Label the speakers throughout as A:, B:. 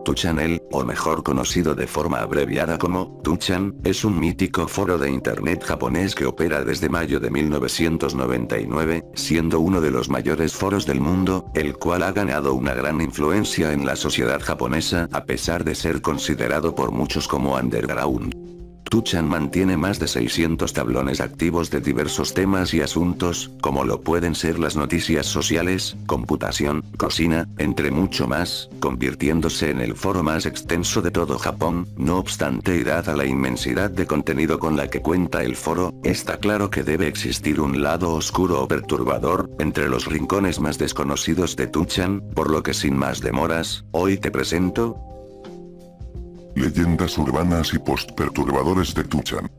A: 2channel, o mejor conocido de forma abreviada como 2chan, es un mítico foro de internet japonés que opera desde mayo de 1999, siendo uno de los mayores foros del mundo, el cual ha ganado una gran influencia en la sociedad japonesa a pesar de ser considerado por muchos como underground. 2chan mantiene más de 600 tablones activos de diversos temas y asuntos, como lo pueden ser las noticias sociales, computación, cocina, entre mucho más, convirtiéndose en el foro más extenso de todo Japón. No obstante, y dada la inmensidad de contenido con la que cuenta el foro, está claro que debe existir un lado oscuro o perturbador, entre los rincones más desconocidos de 2chan, por lo que sin más demoras, hoy te presento
B: Leyendas urbanas y post-perturbadores de 2chan.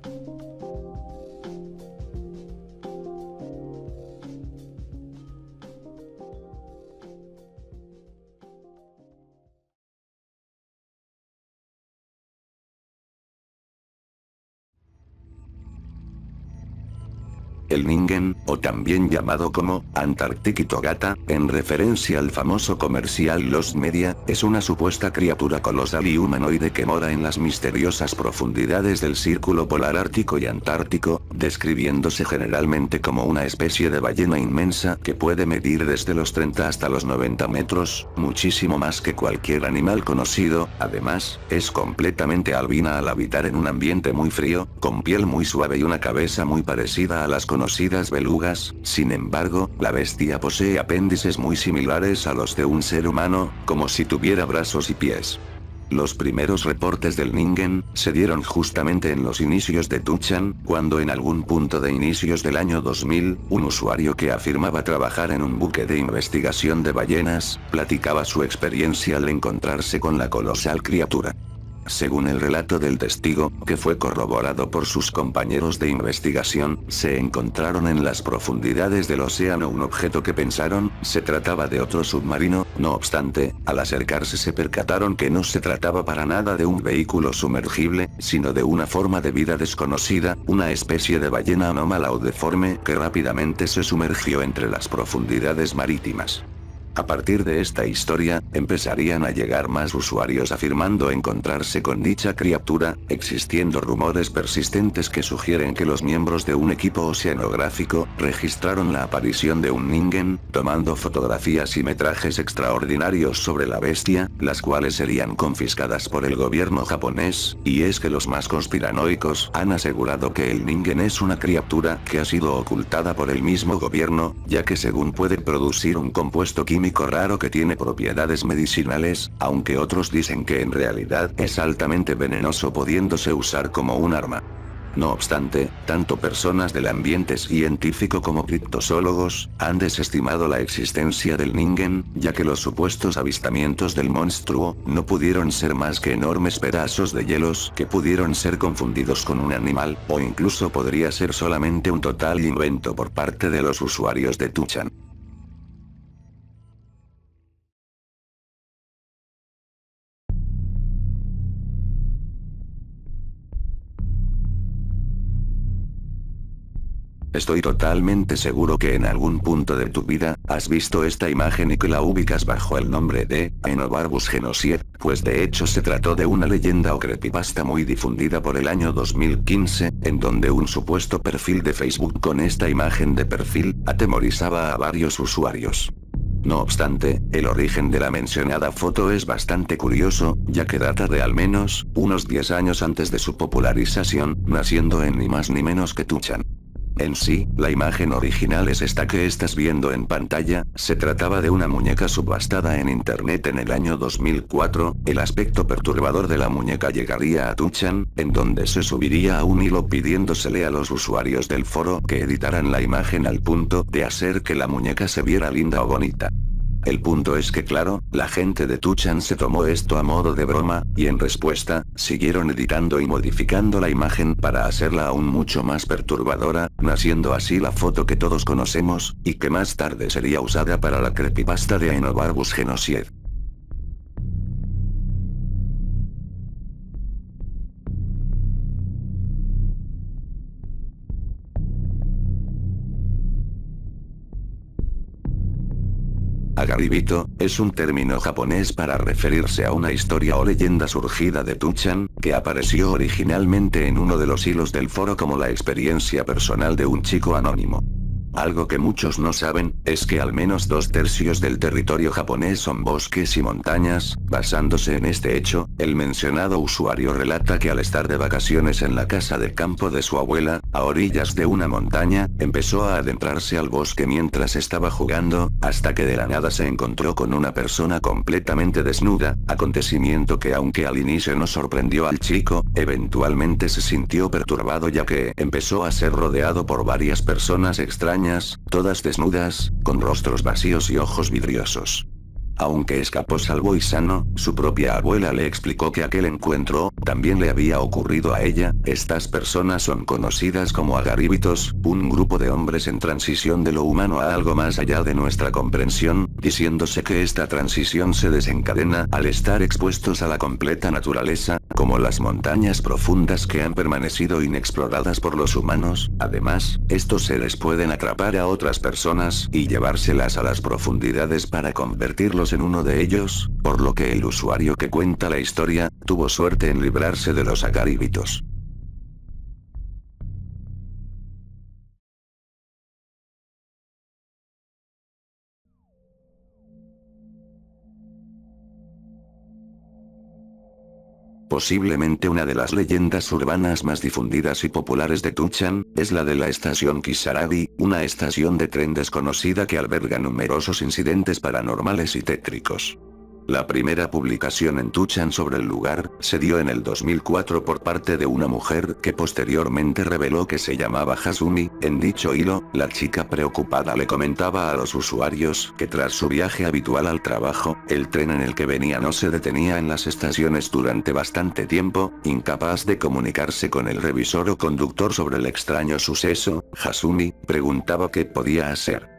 A: el Ningen, o también llamado como Antarctic Hitogata, en referencia al famoso comercial Lost Media, es una supuesta criatura colosal y humanoide que mora en las misteriosas profundidades del círculo polar ártico y antártico, describiéndose generalmente como una especie de ballena inmensa que puede medir desde los 30 hasta los 90 metros, muchísimo más que cualquier animal conocido. Además, es completamente albina al habitar en un ambiente muy frío, con piel muy suave y una cabeza muy parecida a las conocidas belugas. Sin embargo, la bestia posee apéndices muy similares a los de un ser humano, como si tuviera brazos y pies. Los primeros reportes del Ningen se dieron justamente en los inicios de 2chan, cuando en algún punto de inicios del año 2000, un usuario que afirmaba trabajar en un buque de investigación de ballenas, platicaba su experiencia al encontrarse con la colosal criatura. Según el relato del testigo, que fue corroborado por sus compañeros de investigación, se encontraron en las profundidades del océano un objeto que pensaron se trataba de otro submarino. No obstante, al acercarse se percataron que no se trataba para nada de un vehículo sumergible, sino de una forma de vida desconocida, una especie de ballena anómala o deforme que rápidamente se sumergió entre las profundidades marítimas. A partir de esta historia, empezarían a llegar más usuarios afirmando encontrarse con dicha criatura, existiendo rumores persistentes que sugieren que los miembros de un equipo oceanográfico registraron la aparición de un Ningen, tomando fotografías y metrajes extraordinarios sobre la bestia, las cuales serían confiscadas por el gobierno japonés. Y es que los más conspiranoicos han asegurado que el Ningen es una criatura que ha sido ocultada por el mismo gobierno, ya que según puede producir un compuesto químico raro que tiene propiedades medicinales, aunque otros dicen que en realidad es altamente venenoso pudiéndose usar como un arma. No obstante, tanto personas del ambiente científico como criptozoólogos han desestimado la existencia del Ningen, ya que los supuestos avistamientos del monstruo no pudieron ser más que enormes pedazos de hielos que pudieron ser confundidos con un animal, o incluso podría ser solamente un total invento por parte de los usuarios de 2chan. Estoy totalmente seguro que en algún punto de tu vida, has visto esta imagen y que la ubicas bajo el nombre de Aenobarbus genocied, pues de hecho se trató de una leyenda o creepypasta muy difundida por el año 2015, en donde un supuesto perfil de Facebook con esta imagen de perfil, atemorizaba a varios usuarios. No obstante, el origen de la mencionada foto es bastante curioso, ya que data de al menos, unos 10 años antes de su popularización, naciendo en ni más ni menos que 2chan. En sí, la imagen original es esta que estás viendo en pantalla. Se trataba de una muñeca subastada en internet en el año 2004, el aspecto perturbador de la muñeca llegaría a 2chan, en donde se subiría a un hilo pidiéndosele a los usuarios del foro que editaran la imagen al punto de hacer que la muñeca se viera linda o bonita. El punto es que claro, la gente de 2chan se tomó esto a modo de broma, y en respuesta, siguieron editando y modificando la imagen para hacerla aún mucho más perturbadora, naciendo así la foto que todos conocemos, y que más tarde sería usada para la creepypasta de Aenobarbus genocied. Agaribito, es un término japonés para referirse a una historia o leyenda surgida de Tuchan, que apareció originalmente en uno de los hilos del foro como la experiencia personal de un chico anónimo. Algo que muchos no saben, es que al menos 2/3 del territorio japonés son bosques y montañas. Basándose en este hecho, el mencionado usuario relata que al estar de vacaciones en la casa de campo de su abuela, a orillas de una montaña, empezó a adentrarse al bosque mientras estaba jugando, hasta que de la nada se encontró con una persona completamente desnuda, acontecimiento que aunque al inicio no sorprendió al chico, eventualmente se sintió perturbado ya que empezó a ser rodeado por varias personas extrañas, todas desnudas, con rostros vacíos y ojos vidriosos. Aunque escapó salvo y sano, su propia abuela le explicó que aquel encuentro también le había ocurrido a ella. Estas personas son conocidas como agaríbitos, un grupo de hombres en transición de lo humano a algo más allá de nuestra comprensión, diciéndose que esta transición se desencadena al estar expuestos a la completa naturaleza, como las montañas profundas que han permanecido inexploradas por los humanos. Además, estos seres pueden atrapar a otras personas y llevárselas a las profundidades para convertirlos en uno de ellos, por lo que el usuario que cuenta la historia, tuvo suerte en librarse de los agaríbitos. Posiblemente una de las leyendas urbanas más difundidas y populares de Tuchan, es la de la estación Kisarabi, una estación de tren desconocida que alberga numerosos incidentes paranormales y tétricos. La primera publicación en Tuchan sobre el lugar, se dio en el 2004 por parte de una mujer que posteriormente reveló que se llamaba Hasumi. En dicho hilo, la chica preocupada le comentaba a los usuarios que tras su viaje habitual al trabajo, el tren en el que venía no se detenía en las estaciones durante bastante tiempo, incapaz de comunicarse con el revisor o conductor sobre el extraño suceso. Hasumi preguntaba qué podía hacer.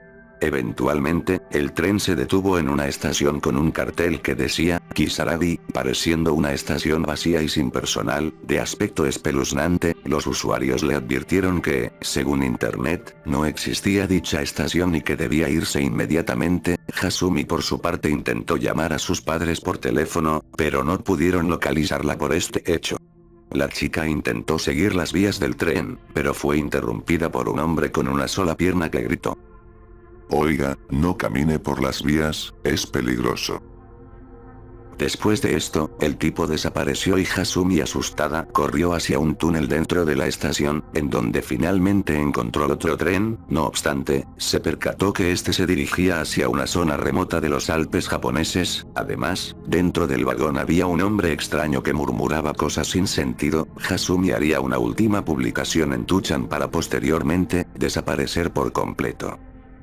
A: Eventualmente, el tren se detuvo en una estación con un cartel que decía, Kisarabi, pareciendo una estación vacía y sin personal, de aspecto espeluznante. Los usuarios le advirtieron que, según internet, no existía dicha estación y que debía irse inmediatamente. Hasumi por su parte intentó llamar a sus padres por teléfono, pero no pudieron localizarla por este hecho. La chica intentó seguir las vías del tren, pero fue interrumpida por un hombre con una sola pierna que gritó:
B: Oiga, no camine por las vías, es peligroso.
A: Después de esto, el tipo desapareció y Hasumi asustada corrió hacia un túnel dentro de la estación, en donde finalmente encontró otro tren. No obstante, se percató que este se dirigía hacia una zona remota de los Alpes japoneses. Además, dentro del vagón había un hombre extraño que murmuraba cosas sin sentido. Hasumi haría una última publicación en Tuchan para posteriormente desaparecer por completo.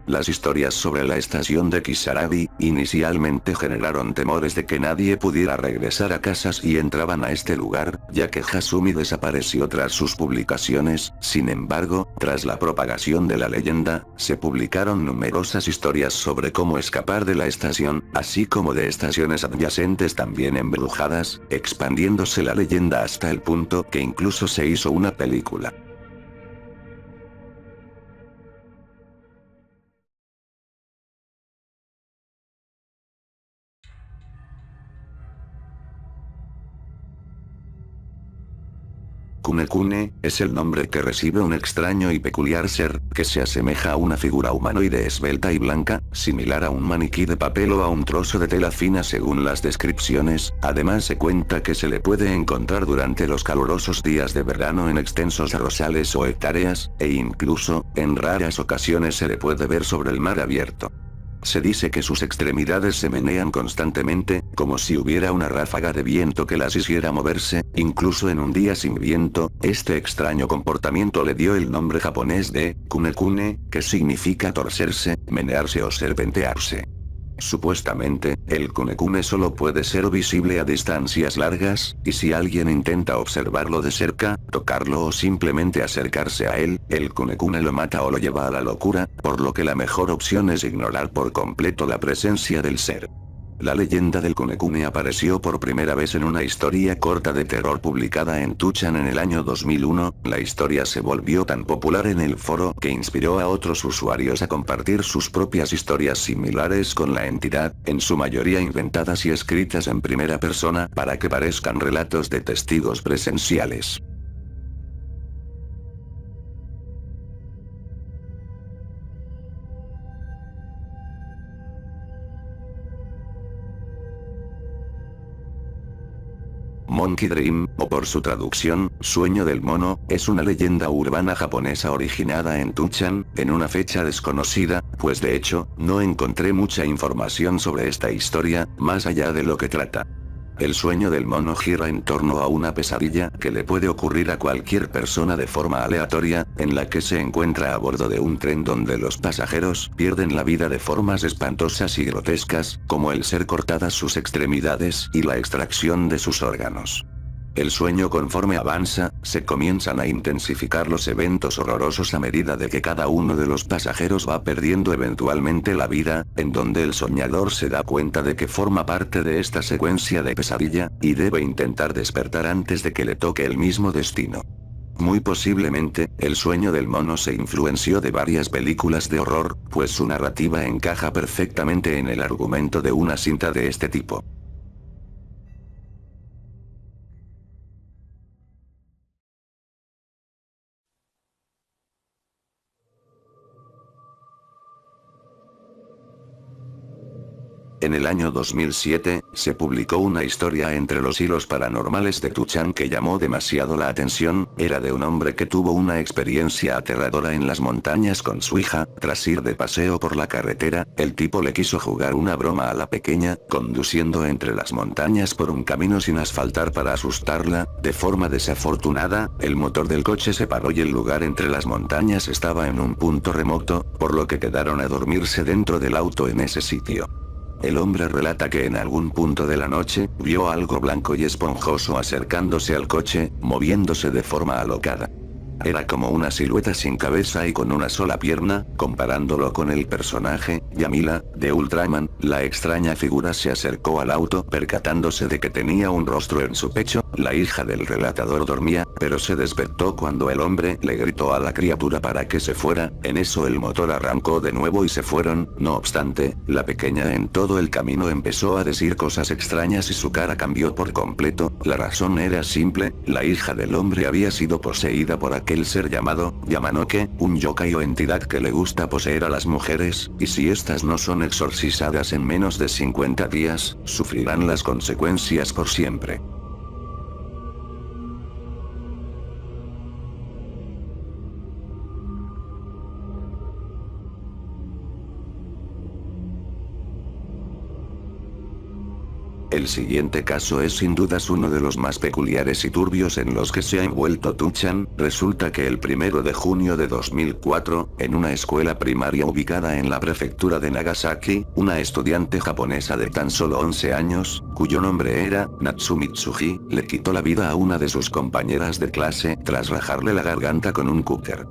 A: Las historias sobre la estación de Kisarabi, inicialmente generaron temores de que nadie pudiera regresar a casa si entraban a este lugar, ya que Hasumi desapareció tras sus publicaciones. Sin embargo, tras la propagación de la leyenda, se publicaron numerosas historias sobre cómo escapar de la estación, así como de estaciones adyacentes también embrujadas, expandiéndose la leyenda hasta el punto que incluso se hizo una película. Kune-Kune, es el nombre que recibe un extraño y peculiar ser, que se asemeja a una figura humanoide esbelta y blanca, similar a un maniquí de papel o a un trozo de tela fina según las descripciones. Además se cuenta que se le puede encontrar durante los calurosos días de verano en extensos arrozales o hectáreas, e incluso, en raras ocasiones se le puede ver sobre el mar abierto. Se dice que sus extremidades se menean constantemente, como si hubiera una ráfaga de viento que las hiciera moverse, incluso en un día sin viento. Este extraño comportamiento le dio el nombre japonés de Kune-Kune, que significa torcerse, menearse o serpentearse. Supuestamente, el Kune-Kune solo puede ser visible a distancias largas, y si alguien intenta observarlo de cerca, tocarlo o simplemente acercarse a él, el Kune-Kune lo mata o lo lleva a la locura, por lo que la mejor opción es ignorar por completo la presencia del ser. La leyenda del Kunekune apareció por primera vez en una historia corta de terror publicada en 2chan en el año 2001, la historia se volvió tan popular en el foro que inspiró a otros usuarios a compartir sus propias historias similares con la entidad, en su mayoría inventadas y escritas en primera persona para que parezcan relatos de testigos presenciales. Monkey Dream, o por su traducción, Sueño del Mono, es una leyenda urbana japonesa originada en 2chan, en una fecha desconocida, pues de hecho, no encontré mucha información sobre esta historia, más allá de lo que trata. El sueño del mono gira en torno a una pesadilla que le puede ocurrir a cualquier persona de forma aleatoria, en la que se encuentra a bordo de un tren donde los pasajeros pierden la vida de formas espantosas y grotescas, como el ser cortadas sus extremidades y la extracción de sus órganos. El sueño conforme avanza, se comienzan a intensificar los eventos horrorosos a medida de que cada uno de los pasajeros va perdiendo eventualmente la vida, en donde el soñador se da cuenta de que forma parte de esta secuencia de pesadilla, y debe intentar despertar antes de que le toque el mismo destino. Muy posiblemente, el sueño del mono se influenció de varias películas de horror, pues su narrativa encaja perfectamente en el argumento de una cinta de este tipo. En el año 2007, se publicó una historia entre los hilos paranormales de 2chan que llamó demasiado la atención, era de un hombre que tuvo una experiencia aterradora en las montañas con su hija, tras ir de paseo por la carretera, el tipo le quiso jugar una broma a la pequeña, conduciendo entre las montañas por un camino sin asfaltar para asustarla, de forma desafortunada, el motor del coche se paró y el lugar entre las montañas estaba en un punto remoto, por lo que quedaron a dormirse dentro del auto en ese sitio. El hombre relata que en algún punto de la noche, vio algo blanco y esponjoso acercándose al coche, moviéndose de forma alocada. Era como una silueta sin cabeza y con una sola pierna, comparándolo con el personaje, Yamila, de Ultraman, la extraña figura se acercó al auto percatándose de que tenía un rostro en su pecho, la hija del relatador dormía, pero se despertó cuando el hombre le gritó a la criatura para que se fuera, en eso el motor arrancó de nuevo y se fueron, no obstante, la pequeña en todo el camino empezó a decir cosas extrañas y su cara cambió por completo, la razón era simple, la hija del hombre había sido poseída por aquel ser llamado Yamanoke, un yokai o entidad que le gusta poseer a las mujeres, y si estas no son exorcizadas en menos de 50 días, sufrirán las consecuencias por siempre. El siguiente caso es sin dudas uno de los más peculiares y turbios en los que se ha envuelto 2chan, resulta que el 1 de junio de 2004, en una escuela primaria ubicada en la prefectura de Nagasaki, una estudiante japonesa de tan solo 11 años, cuyo nombre era Natsumi Tsuji, le quitó la vida a una de sus compañeras de clase tras rajarle la garganta con un cúter.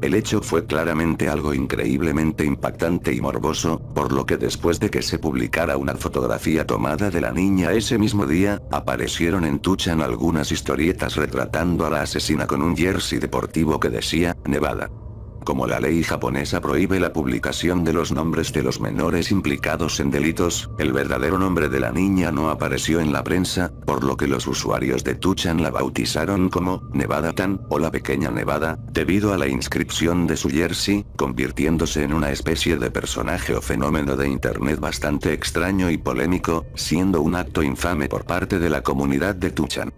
A: El hecho fue claramente algo increíblemente impactante y morboso, por lo que después de que se publicara una fotografía tomada de la niña ese mismo día, aparecieron en 2chan algunas historietas retratando a la asesina con un jersey deportivo que decía, Nevada. Como la ley japonesa prohíbe la publicación de los nombres de los menores implicados en delitos, el verdadero nombre de la niña no apareció en la prensa, por lo que los usuarios de 2chan la bautizaron como Nevada-tan, o la pequeña Nevada, debido a la inscripción de su jersey, convirtiéndose en una especie de personaje o fenómeno de internet bastante extraño y polémico, siendo un acto infame por parte de la comunidad de 2chan.